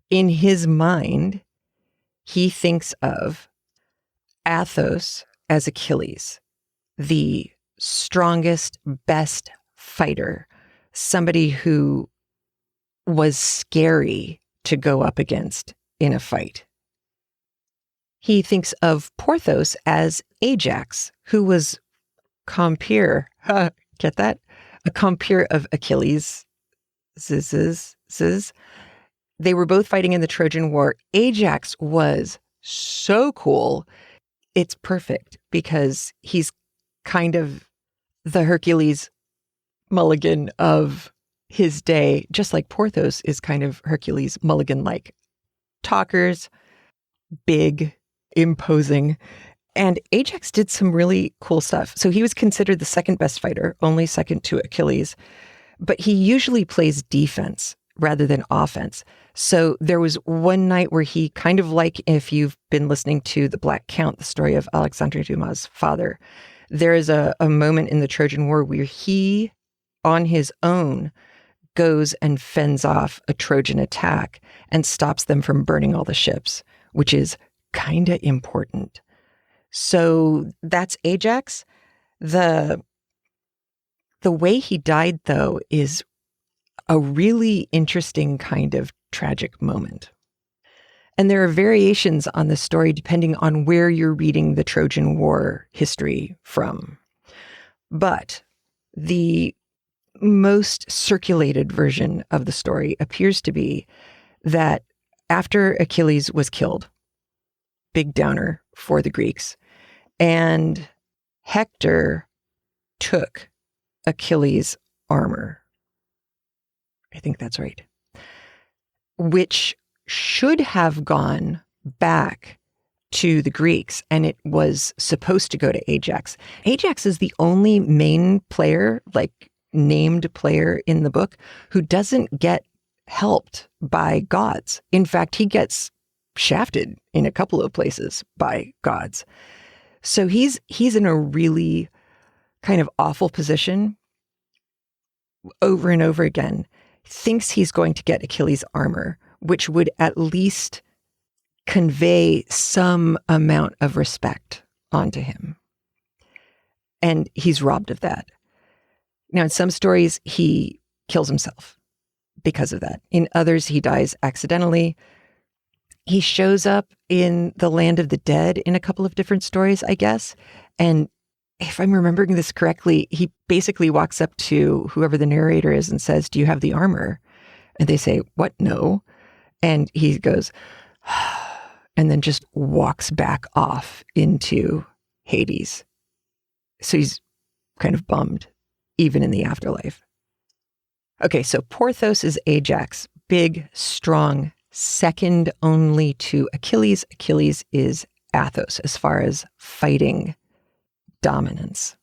in his mind, he thinks of Athos as Achilles, the strongest, best fighter, somebody who was scary to go up against in a fight. He thinks of Porthos as Ajax, who was compeer. Get that? A compeer of Achilles. They were both fighting in the Trojan War. Ajax was so cool. It's perfect because he's kind of the Hercules Mulligan of his day, just like Porthos is kind of Hercules Mulligan-like. Talkers, big, imposing. And Ajax did some really cool stuff. So he was considered the second best fighter, only second to Achilles. But he usually plays defense rather than offense. So there was one night where he, kind of like if you've been listening to The Black Count, the story of Alexandre Dumas' father, there is a moment in the Trojan War where he, on his own, goes and fends off a Trojan attack and stops them from burning all the ships, which is kind of important. So that's Ajax. The way he died, though, is a really interesting kind of tragic moment. And there are variations on the story depending on where you're reading the Trojan War history from. But the most circulated version of the story appears to be that after Achilles was killed, big downer for the Greeks. And Hector took Achilles' armor. I think that's right. Which should have gone back to the Greeks, and it was supposed to go to Ajax. Ajax is the only main player, like named player in the book, who doesn't get helped by gods. In fact, he gets shafted in a couple of places by gods. So he's in a really kind of awful position over and over again. Thinks he's going to get Achilles' armor, which would at least convey some amount of respect onto him. And he's robbed of that. Now, in some stories, he kills himself because of that. In others, he dies accidentally. He shows up in the land of the dead in a couple of different stories, I guess. And if I'm remembering this correctly, he basically walks up to whoever the narrator is and says, "Do you have the armor?" And they say, "What? No." And he goes, and then just walks back off into Hades. So he's kind of bummed, even in the afterlife. Okay, so Porthos is Ajax, big, strong, second only to Achilles. Achilles is Athos as far as fighting dominance.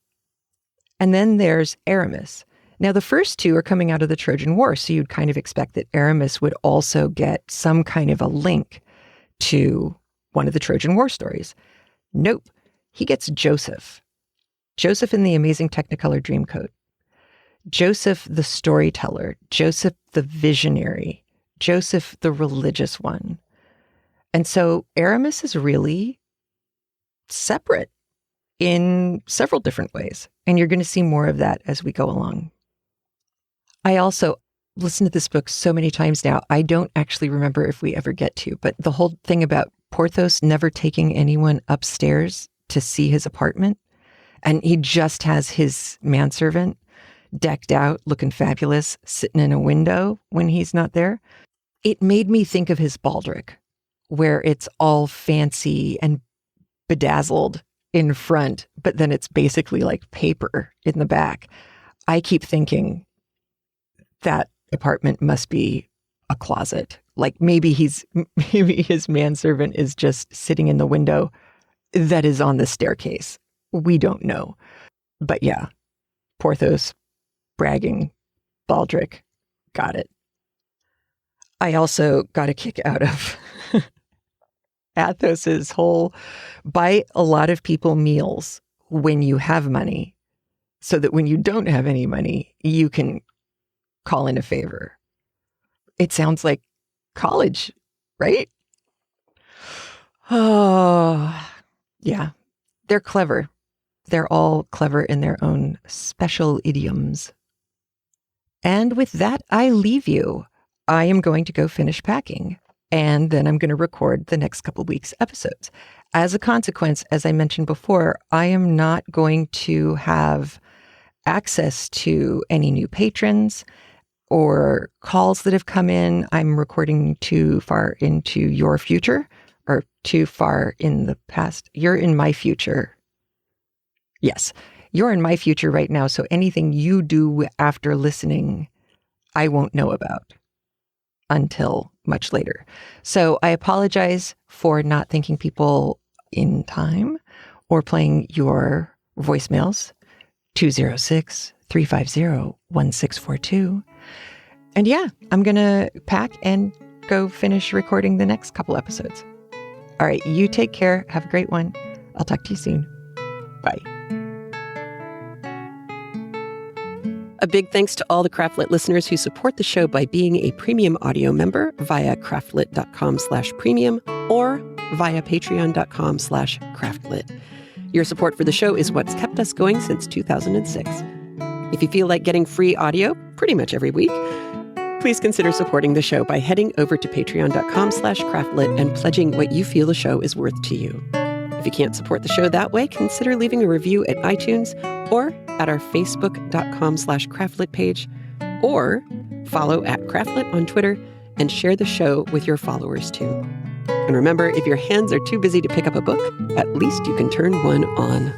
And then there's Aramis. Now, the first two are coming out of the Trojan War, so you'd kind of expect that Aramis would also get some kind of a link to one of the Trojan War stories. Nope. He gets Joseph. Joseph in the Amazing Technicolor Dreamcoat. Joseph the storyteller. Joseph the visionary. Joseph the religious one. And so Aramis is really separate in several different ways. And you're going to see more of that as we go along. I also listened to this book so many times now, I don't actually remember if we ever get to, but the whole thing about Porthos never taking anyone upstairs to see his apartment, and he just has his manservant decked out, looking fabulous, sitting in a window when he's not there. It made me think of his baldric, where it's all fancy and bedazzled in front, but then it's basically like paper in the back. I keep thinking that apartment must be a closet. Like maybe his manservant is just sitting in the window that is on the staircase. We don't know. But yeah, Porthos, bragging, baldric, got it. I also got a kick out of Athos's whole buy a lot of people meals when you have money, so that when you don't have any money, you can call in a favor. It sounds like college, right? Oh, yeah. They're clever. They're all clever in their own special idioms. And with that, I leave you. I am going to go finish packing, and then I'm going to record the next couple weeks' episodes. As a consequence, as I mentioned before, I am not going to have access to any new patrons or calls that have come in. I'm recording too far into your future, or too far in the past. You're in my future. Yes, you're in my future right now. So anything you do after listening, I won't know about until much later. So I apologize for not thanking people in time or playing your voicemails, 206-350-1642. And yeah, I'm going to pack and go finish recording the next couple episodes. All right, you take care. Have a great one. I'll talk to you soon. Bye. A big thanks to all the CraftLit listeners who support the show by being a premium audio member via craftlit.com/premium or via patreon.com/craftlit. Your support for the show is what's kept us going since 2006. If you feel like getting free audio pretty much every week, please consider supporting the show by heading over to patreon.com/craftlit and pledging what you feel the show is worth to you. If you can't support the show that way, consider leaving a review at iTunes or at our facebook.com/craftlit page, or follow @craftlit on Twitter and share the show with your followers too. And remember, if your hands are too busy to pick up a book, at least you can turn one on.